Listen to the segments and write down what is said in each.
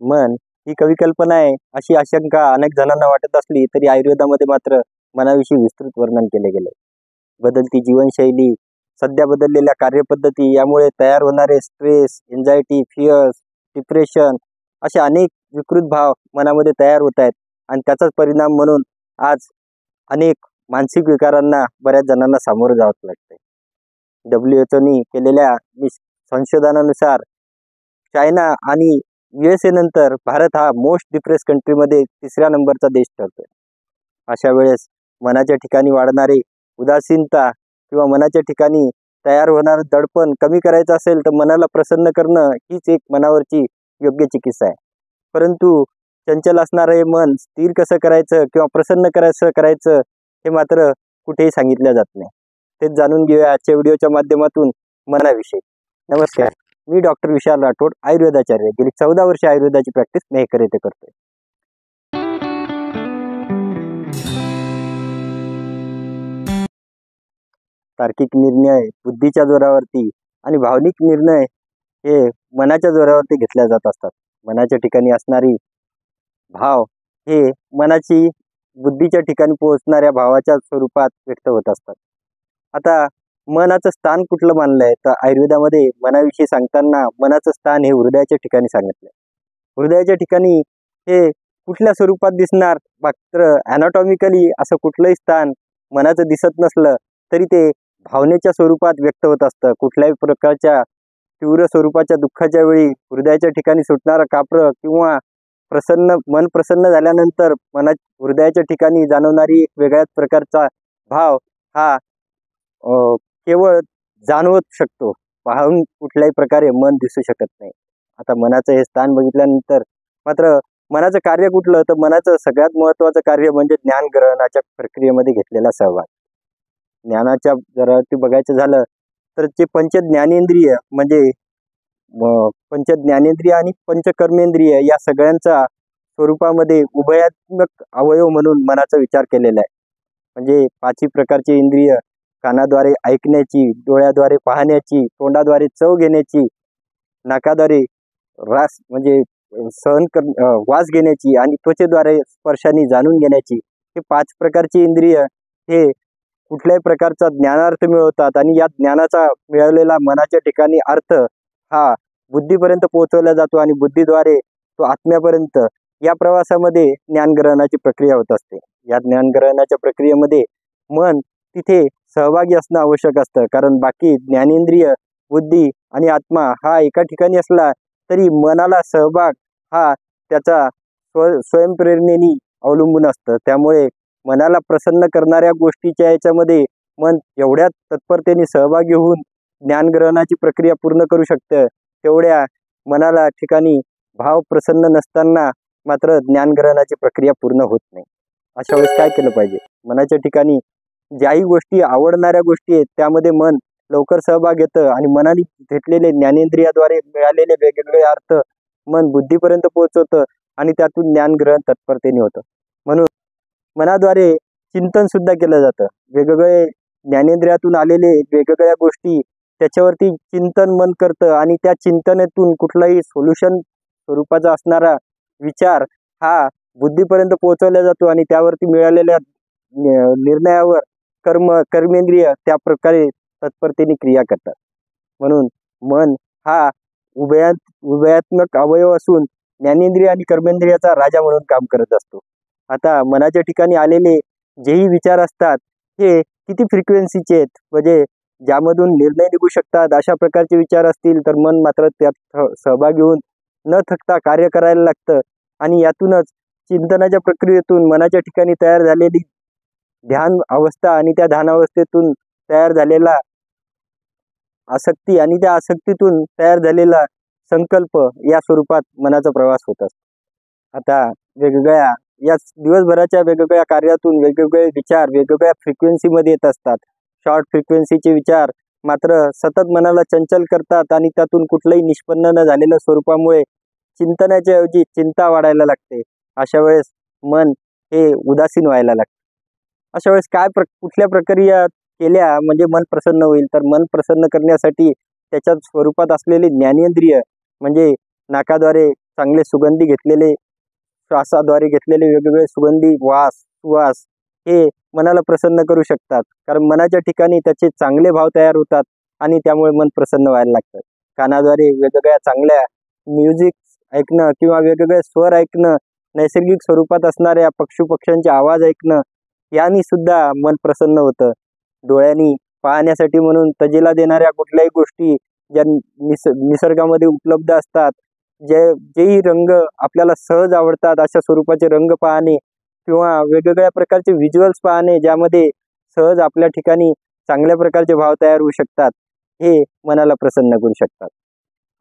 मन ही कविकल्पना आहे अशी आशंका अनेक जणांना वाटत असली तरी आयुर्वेदामध्ये मात्र मनाविषयी विस्तृत वर्णन केले गेले. बदलती जीवनशैली, सध्या बदललेल्या कार्यपद्धती यामुळे तयार होणारे स्ट्रेस, एन्झायटी, फिअर्स, डिप्रेशन असे अनेक विकृत भाव मनामध्ये तयार होत आहेत आणि त्याचाच परिणाम म्हणून आज अनेक मानसिक विकारांना बऱ्याच जणांना सामोरं जावं लागतंय. WHO केलेल्या संशोधनानुसार चायना आणि USA नंतर भारत हा मोस्ट डिप्रेस कंट्रीमध्ये 3ऱ्या नंबरचा देश ठरतोय. अशा वेळेस मनाच्या ठिकाणी वाढणारी उदासीनता किंवा मनाच्या ठिकाणी तयार होणारं दडपण कमी करायचं असेल तर मनाला प्रसन्न करणं हीच एक मनावरची योग्य चिकित्सा आहे. परंतु चंचल असणारं हे मन स्थिर कसं करायचं किंवा प्रसन्न करायचं हे मात्र कुठेही सांगितलं जात नाही. तेच जाणून घेऊया आजच्या व्हिडिओच्या माध्यमातून मनाविषयी. नमस्कार, मी डॉक्टर विशाल राठोड, आयुर्वेदाचार्य. गेली 14 वर्षे आयुर्वेदाची प्रॅक्टिस मेहकर येथे करतोय. तार्किक निर्णय बुद्धीच्या जोरावरती आणि भावनिक निर्णय हे मनाच्या जोरावरती घेतल्या जात असतात. मनाच्या ठिकाणी असणारी भाव हे मनाची बुद्धीच्या ठिकाणी पोहोचणाऱ्या भावाच्या स्वरूपात व्यक्त होत असतात. आता मनाचं स्थान कुठलं मानलंय तर आयुर्वेदामध्ये मनाविषयी सांगताना मनाचं स्थान हे हृदयाच्या ठिकाणी सांगितलंय. हृदयाच्या ठिकाणी हे कुठल्या स्वरूपात दिसणार, मात्र ॲनाटॉमिकली असं कुठलंही स्थान मनाचं दिसत नसलं तरी ते भावनेच्या स्वरूपात व्यक्त होत असतं. कुठल्याही प्रकारच्या तीव्र स्वरूपाच्या दुःखाच्या वेळी हृदयाच्या ठिकाणी सुटणारं कापरं किंवा मन प्रसन्न झाल्यानंतर हृदयाच्या ठिकाणी जाणवणारी एक वेगळ्याच प्रकारचा भाव हा केवळ जाणवत शकतो, पाहून कुठल्याही प्रकारे मन दिसू शकत नाही. आता मनाचं हे स्थान बघितल्यानंतर मात्र मनाचं कार्य कुठलं तर मनाचं सगळ्यात महत्त्वाचं कार्य म्हणजे ज्ञानग्रहणाच्या प्रक्रियेमध्ये घेतलेला सहभाग. ज्ञानाच्या जर बघायचं झालं तर जे पंचज्ञानेंद्रिय म्हणजे पंचज्ञानेंद्रिय आणि पंचकर्मेंद्रिय या सगळ्यांचा स्वरूपामध्ये उभयात्मक अवयव म्हणून मनाचा विचार केलेला आहे. म्हणजे 5 प्रकारचे इंद्रिय, कानाद्वारे ऐकण्याची, डोळ्याद्वारे पाहण्याची, तोंडाद्वारे चव घेण्याची, नाकाद्वारे रास म्हणजे वास घेण्याची आणि त्वचेद्वारे स्पर्शाने जाणून घेण्याची, हे 5 प्रकारचे इंद्रिय हे कुठल्याही प्रकारचा ज्ञानार्थ मिळवतात आणि या ज्ञानाचा मिळवलेला मनाच्या ठिकाणी अर्थ हा बुद्धीपर्यंत पोहोचवला जातो आणि बुद्धीद्वारे तो आत्म्यापर्यंत या प्रवासामध्ये ज्ञानग्रहणाची प्रक्रिया होत असते. या ज्ञानग्रहणाच्या प्रक्रियेमध्ये मन तिथे सहभागी असणं आवश्यक असतं, कारण बाकी ज्ञानेंद्रिय, बुद्धी आणि आत्मा हा एका ठिकाणी असला तरी मनाला सहभाग हा त्याचा स्वयंप्रेरणेने अवलंबून असतं. त्यामुळे मनाला प्रसन्न करणाऱ्या गोष्टीच्या याच्यामध्ये मन एवढ्या तत्परतेने सहभागी होऊन ज्ञानग्रहणाची प्रक्रिया पूर्ण करू शकतं, तेवढ्या मनाला ठिकाणी भाव प्रसन्न नसताना मात्र ज्ञानग्रहणाची प्रक्रिया पूर्ण होत नाही. अशा वेळेस काय केलं पाहिजे? मनाच्या ठिकाणी ज्याही गोष्टी आवडणाऱ्या गोष्टी आहेत त्यामध्ये मन लवकर सहभाग घेतं आणि मनाने घेतलेले ज्ञानेंद्रियाद्वारे मिळालेले वेगवेगळे अर्थ मन बुद्धीपर्यंत पोहोचवतं आणि त्यातून ज्ञानग्रहण तत्परतेने होतं. म्हणून मनाद्वारे चिंतन सुद्धा केलं जातं. वेगवेगळे ज्ञानेंद्रियातून आलेले वेगवेगळ्या गोष्टी त्याच्यावरती चिंतन मन करतं आणि त्या चिंतनेतून कुठलाही सोल्युशन स्वरूपाचा असणारा विचार हा बुद्धीपर्यंत पोहोचवला जातो आणि त्यावरती मिळालेल्या निर्णयावर कर्मेंद्रिय त्या प्रकारे तत्परतेने क्रिया करतात. म्हणून मन हा उभयात्मक अवयव असून ज्ञानेंद्रिय आणि कर्मेंद्रियाचा राजा म्हणून काम करत असतो. आता मनाच्या ठिकाणी आलेले जेही विचार असतात हे किती फ्रिक्वेन्सीचे आहेत, म्हणजे ज्यामधून निर्णय निघू शकतात अशा प्रकारचे विचार असतील तर मन मात्र त्यात सहभागी होऊन न थकता कार्य करायला लागतं आणि यातूनच चिंतनाच्या प्रक्रियेतून मनाच्या ठिकाणी तयार झालेली ध्यान अवस्था आणि त्या ध्यान अवस्थेतून तयार झालेला आसक्ती आणि त्या आसक्तीतून तयार झालेला संकल्प या स्वरूपात मनाचा प्रवास होत असतो. आता वेगवेगळ्या या दिवसभराच्या वेगवेगळ्या कार्यातून वेगवेगळे विचार वेगवेगळ्या फ्रिक्वेन्सीमध्ये येत असतात. शॉर्ट फ्रिक्वेन्सीचे विचार मात्र सतत मनाला चंचल करतात आणि त्यातून कुठलंही निष्पन्न न झालेल्या स्वरूपामुळे चिंतनाच्या ऐवजी चिंता वाढायला लागते. अशा वेळेस मन हे उदासीन व्हायला लागते. अशा वेळेस कुठल्या प्रक्रिया केल्या म्हणजे मन प्रसन्न होईल तर मन प्रसन्न करण्यासाठी त्याच्या स्वरूपात असलेले ज्ञानेंद्रिय म्हणजे नाकाद्वारे चांगले सुगंधी घेतलेले, श्वासाद्वारे घेतलेले वेगवेगळे सुगंधी सुवास हे मनाला प्रसन्न करू शकतात. कारण मनाच्या ठिकाणी त्याचे चांगले भाव तयार होतात आणि त्यामुळे मन प्रसन्न व्हायला लागतं. कानाद्वारे वेगवेगळ्या चांगल्या म्युझिक ऐकणं किंवा वेगवेगळे स्वर ऐकणं, नैसर्गिक स्वरूपात असणाऱ्या पशुपक्ष्यांचे आवाज ऐकणं यांनी सुद्धा मन प्रसन्न होतं. डोळ्यांनी पाहण्यासाठी म्हणून तजेला देणाऱ्या कुठल्याही गोष्टी ज्या निसर्गामध्ये उपलब्ध असतात, जेही रंग आपल्याला सहज आवडतात अशा स्वरूपाचे रंग पाहणे किंवा वेगवेगळ्या प्रकारचे व्हिज्युअल्स पाहणे ज्यामध्ये सहज आपल्या ठिकाणी चांगल्या प्रकारचे भाव तयार होऊ शकतात, हे मनाला प्रसन्न करू शकतात.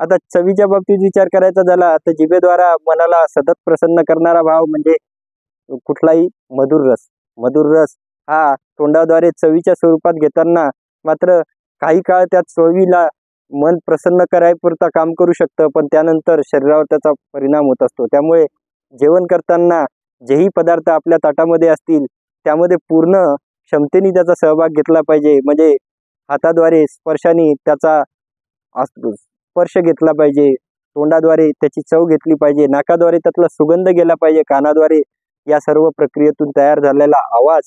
आता चवीच्या बाबतीत विचार करायचा झाला तर जिभेद्वारा मनाला सतत प्रसन्न करणारा भाव म्हणजे कुठलाही मधुर रस. मधुर रस हा तोंडाद्वारे चवीच्या स्वरूपात घेताना मात्र काही काळ त्या चवीला मन प्रसन्न करायपुरता काम करू शकतं, पण त्यानंतर शरीरावर त्याचा परिणाम होत असतो. त्यामुळे जेवण करताना जेही पदार्थ आपल्या ताटामध्ये असतील त्यामध्ये पूर्ण क्षमतेने त्याचा सहभाग घेतला पाहिजे. म्हणजे हाताद्वारे स्पर्शाने त्याचा स्पर्श घेतला पाहिजे, तोंडाद्वारे त्याची चव घेतली पाहिजे, नाकाद्वारे त्यातला सुगंध गेला पाहिजे, कानाद्वारे या सर्व प्रक्रियेतून तयार झालेला आवाज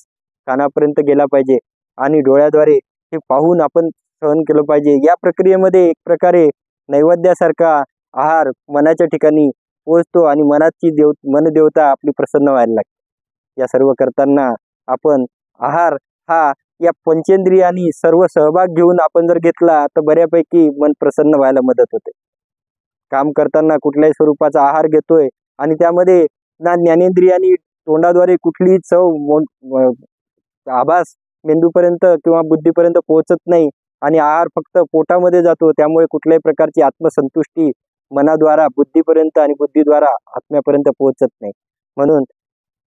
कानापर्यंत गेला पाहिजे आणि डोळ्याद्वारे हे पाहून आपण सहन केलं पाहिजे. या प्रक्रियेमध्ये एक प्रकारे नैवेद्यासारखा आहार मनाच्या ठिकाणी पोहोचतो आणि मनदेवता आपली प्रसन्न व्हायला लागते. या सर्व करताना आपण आहार हा या पंचेंद्रियांनी सर्व सहभाग घेऊन आपण जर घेतला तर बऱ्यापैकी मन प्रसन्न व्हायला मदत होते. काम करताना कुठल्याही स्वरूपाचा आहार घेतोय आणि त्यामध्ये ना ज्ञानेंद्रियांनी तोंडाद्वारे कुठलीही आभास मेंदूपर्यंत किंवा बुद्धीपर्यंत पोहोचत नाही आणि आहार फक्त पोटामध्ये जातो. त्यामुळे कुठल्याही प्रकारची आत्मसंतुष्टी मनाद्वारा बुद्धीपर्यंत आणि बुद्धीद्वारा आत्म्यापर्यंत पोहोचत नाही. म्हणून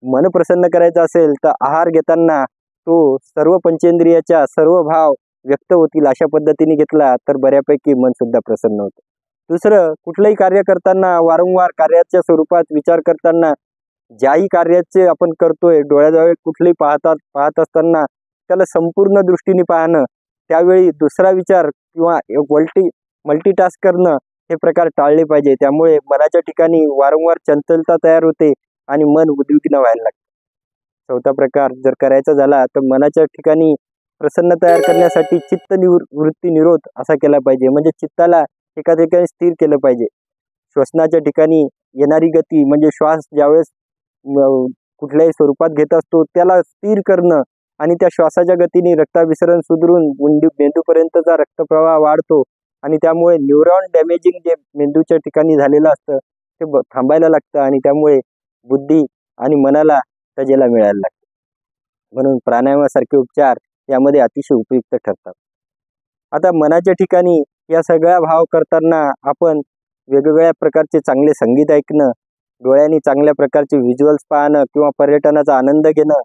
मन प्रसन्न करायचं असेल तर आहार घेताना तो सर्व पंचेंद्रियाच्या सर्व भाव व्यक्त होतील अशा पद्धतीने घेतला तर बऱ्यापैकी मन सुद्धा प्रसन्न होतं. दुसरं, कुठलंही कार्य करताना वारंवार कार्याच्या स्वरूपात विचार करताना ज्याही कार्याचे आपण करतोय डोळ्याजवळ कुठलेही पाहत असताना त्याला संपूर्ण दृष्टीने पाहणं, त्यावेळी दुसरा विचार किंवा मल्टीटास्क करणं हे प्रकार टाळले पाहिजे. त्यामुळे मनाच्या ठिकाणी वारंवार चंचलता तयार होते आणि मन उद्विग्न व्हायला लागते. चौथा प्रकार जर करायचा झाला तर मनाच्या ठिकाणी प्रसन्न तयार करण्यासाठी चित्त वृत्ती निरोध असा केला पाहिजे. म्हणजे चित्ताला एका ठिकाणी स्थिर केलं पाहिजे. श्वसनाच्या ठिकाणी येणारी गती म्हणजे श्वास ज्यावेळेस कुठल्याही स्वरूपात घेत असतो त्याला स्थिर करणं आणि त्या श्वासाच्या गतीने रक्ताभिसरण सुधारून मेंदूपर्यंतचा रक्तप्रवाह वाढतो आणि त्यामुळे न्यूरॉन डॅमेजिंग जे मेंदूच्या ठिकाणी झालेलं असतं ते थांबायला लागतं आणि त्यामुळे बुद्धी आणि मनाला तजेला मिळायला लागतं. म्हणून प्राणायामासारखे उपचार यामध्ये अतिशय उपयुक्त ठरतात. आता मनाच्या ठिकाणी या सगळ्या भाव करताना आपण वेगवेगळ्या प्रकारचे चांगले संगीत ऐकणं, डोळ्यांनी चांगल्या प्रकारचे व्हिज्युअल्स पाहणं किंवा पर्यटनाचा आनंद घेणं,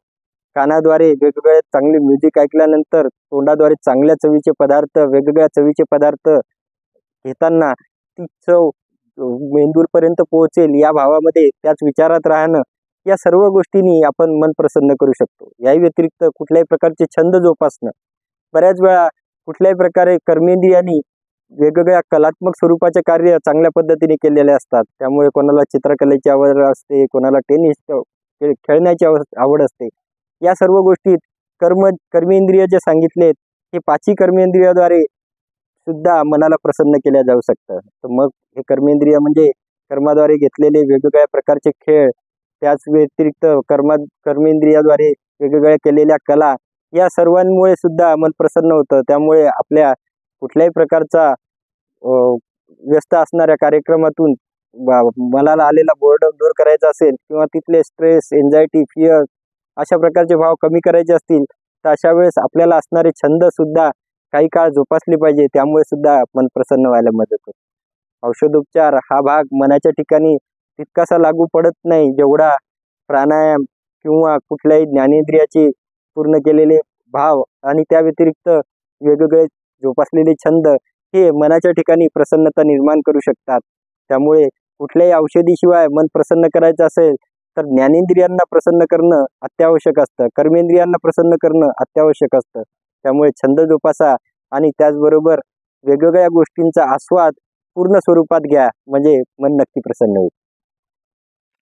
कानाद्वारे वेगवेगळे चांगले म्युझिक ऐकल्यानंतर तोंडाद्वारे चांगल्या चवीचे पदार्थ, वेगवेगळ्या चवीचे पदार्थ घेताना ती चव मेंदूपर्यंत पोहोचेल या भावामध्ये त्याच विचारात राहणं, या सर्व गोष्टींनी आपण मन प्रसन्न करू शकतो. याही व्यतिरिक्त कुठल्याही प्रकारचे छंद जोपासणं, बऱ्याच वेळा कुठल्याही प्रकारे कर्मेंद्रियांनी वेगवेगळ्या कलात्मक स्वरूपाचे कार्य चांगल्या पद्धतीने केलेले असतात. त्यामुळे कोणाला चित्रकलेची आवड असते, कोणाला टेनिस खेळण्याची आवड असते. या सर्व गोष्टीत कर्मेंद्रिय जे सांगितलेत हे पाची कर्मेंद्रियाद्वारे सुद्धा मनाला प्रसन्न केल्या जाऊ शकतं. तर मग हे कर्मेंद्रिय म्हणजे कर्माद्वारे घेतलेले वेगवेगळ्या प्रकारचे खेळ, त्याच व्यतिरिक्त कर्मेंद्रियाद्वारे वेगवेगळ्या केलेल्या कला, या सर्वांमुळे सुद्धा मन प्रसन्न होतं. त्यामुळे आपल्या कुठल्याही प्रकारचा व्यस्त असणाऱ्या कार्यक्रमातून मनाला आलेला बोर्डम दूर करायचा असेल किंवा तिथले स्ट्रेस, एन्झायटी, फिअर अशा प्रकारचे भाव कमी करायचे असतील तर अशा वेळेस आपल्याला असणारे छंद सुद्धा काही काळ जोपासले पाहिजे. त्यामुळे सुद्धा मन प्रसन्न व्हायला मदत होते. औषधोपचार हा भाग मनाच्या ठिकाणी तितकासा लागू पडत नाही जेवढा प्राणायाम किंवा कुठल्याही ज्ञानेंद्रियाचे पूर्ण केलेले भाव आणि त्या व्यतिरिक्त वेगवेगळे जोपासलेले छंद हे मनाच्या ठिकाणी प्रसन्नता निर्माण करू शकतात. त्यामुळे कुठल्याही औषधीशिवाय मन प्रसन्न करायचं असेल तर ज्ञानेंद्रियांना प्रसन्न करणं अत्यावश्यक असतं, कर्मेंद्रियांना प्रसन्न करणं अत्यावश्यक असतं. त्यामुळे छंद जोपासा आणि त्याचबरोबर वेगवेगळ्या गोष्टींचा आस्वाद पूर्ण स्वरूपात घ्या, म्हणजे मन नक्की प्रसन्न होईल.